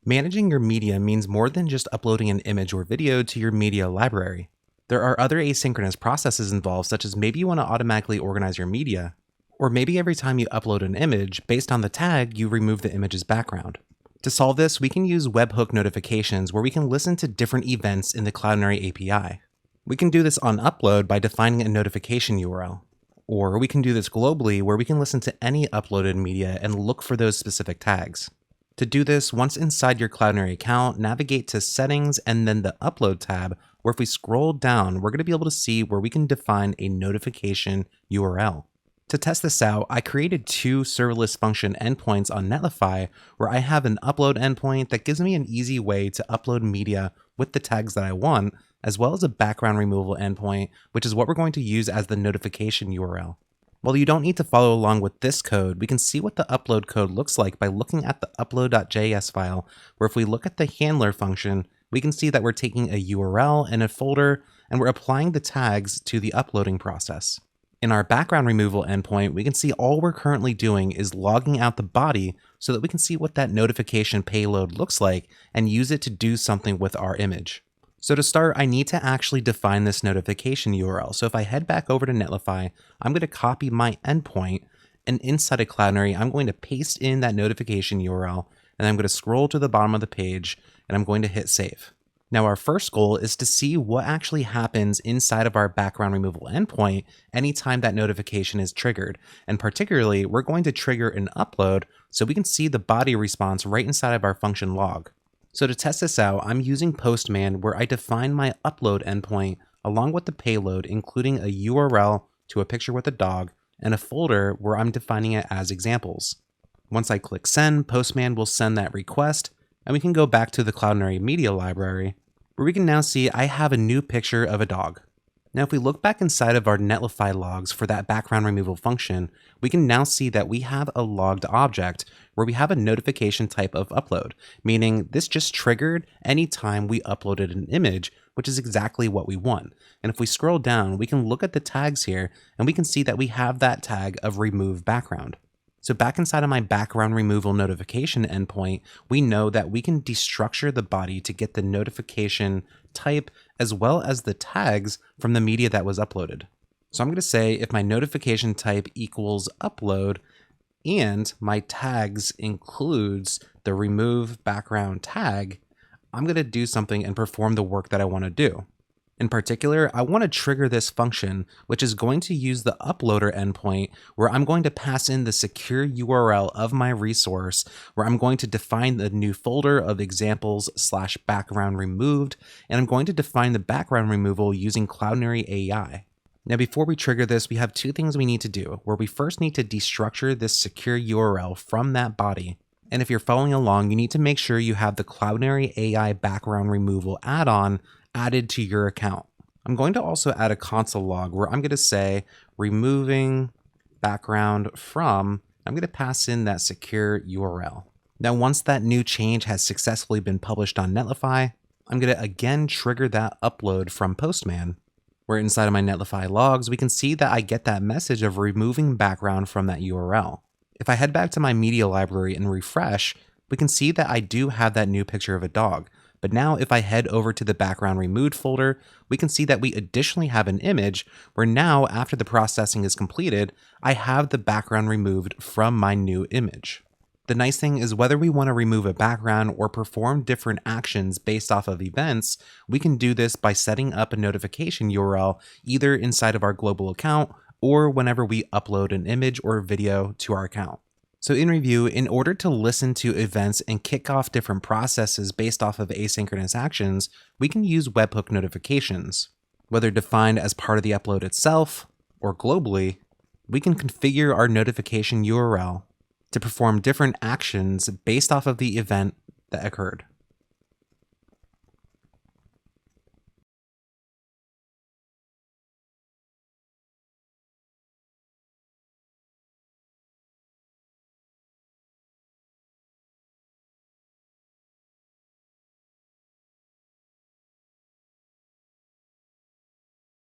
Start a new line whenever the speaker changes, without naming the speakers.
Managing your media means more than just uploading an image or video to your media library. There are other asynchronous processes involved, such as maybe you want to automatically organize your media, or maybe every time you upload an image, based on the tag, you remove the image's background. To solve this, we can use Webhook notifications where we can listen to different events in the Cloudinary API. We can do this on upload by defining a notification URL. Or we can do this globally where we can listen to any uploaded media and look for those specific tags. To do this, once inside your Cloudinary account, navigate to Settings and then the Upload tab, where if we scroll down, we're going to be able to see where we can define a notification URL. To test this out, I created two serverless function endpoints on Netlify where I have an upload endpoint that gives me an easy way to upload media with the tags that I want, as well as a background removal endpoint, which is what we're going to use as the notification URL. While you don't need to follow along with this code, we can see what the upload code looks like by looking at the upload.js file, where if we look at the handler function, we can see that we're taking a URL and a folder, and we're applying the tags to the uploading process. In our background removal endpoint, we can see all we're currently doing is logging out the body so that we can see what that notification payload looks like and use it to do something with our image. So to start, I need to actually define this notification URL. So if I head back over to Netlify, I'm going to copy my endpoint, and inside of Cloudinary, I'm going to paste in that notification URL, and I'm going to scroll to the bottom of the page, and I'm going to hit save. Now our first goal is to see what actually happens inside of our background removal endpoint anytime that notification is triggered. And particularly, we're going to trigger an upload so we can see the body response right inside of our function log. So to test this out, I'm using Postman where I define my upload endpoint along with the payload, including a URL to a picture with a dog and a folder where I'm defining it as examples. Once I click send, Postman will send that request, and we can go back to the Cloudinary media library where we can now see I have a new picture of a dog. Now, if we look back inside of our Netlify logs for that background removal function, we can now see that we have a logged object where we have a notification type of upload, meaning this just triggered anytime we uploaded an image, which is exactly what we want. And if we scroll down, we can look at the tags here and we can see that we have that tag of remove background. So back inside of my background removal notification endpoint, we know that we can destructure the body to get the notification type as well as the tags from the media that was uploaded. So I'm going to say if my notification type equals upload and my tags includes the remove background tag, I'm going to do something and perform the work that I want to do. In particular, I want to trigger this function, which is going to use the uploader endpoint where I'm going to pass in the secure URL of my resource, where I'm going to define the new folder of examples/background removed, and I'm going to define the background removal using Cloudinary AI. Now, before we trigger this, we have two things we need to do, where we first need to destructure this secure URL from that body. And if you're following along, you need to make sure you have the Cloudinary AI background removal add-on added to your account. I'm going to also add a console log where I'm going to say removing background from, I'm going to pass in that secure URL. Now, once that new change has successfully been published on Netlify, I'm going to again trigger that upload from Postman, where inside of my Netlify logs, we can see that I get that message of removing background from that URL. If I head back to my media library and refresh, we can see that I do have that new picture of a dog. But now if I head over to the background removed folder, we can see that we additionally have an image where now after the processing is completed, I have the background removed from my new image. The nice thing is whether we want to remove a background or perform different actions based off of events, we can do this by setting up a notification URL either inside of our global account or whenever we upload an image or video to our account. So in review, in order to listen to events and kick off different processes based off of asynchronous actions, we can use webhook notifications. Whether defined as part of the upload itself or globally, we can configure our notification URL to perform different actions based off of the event that occurred.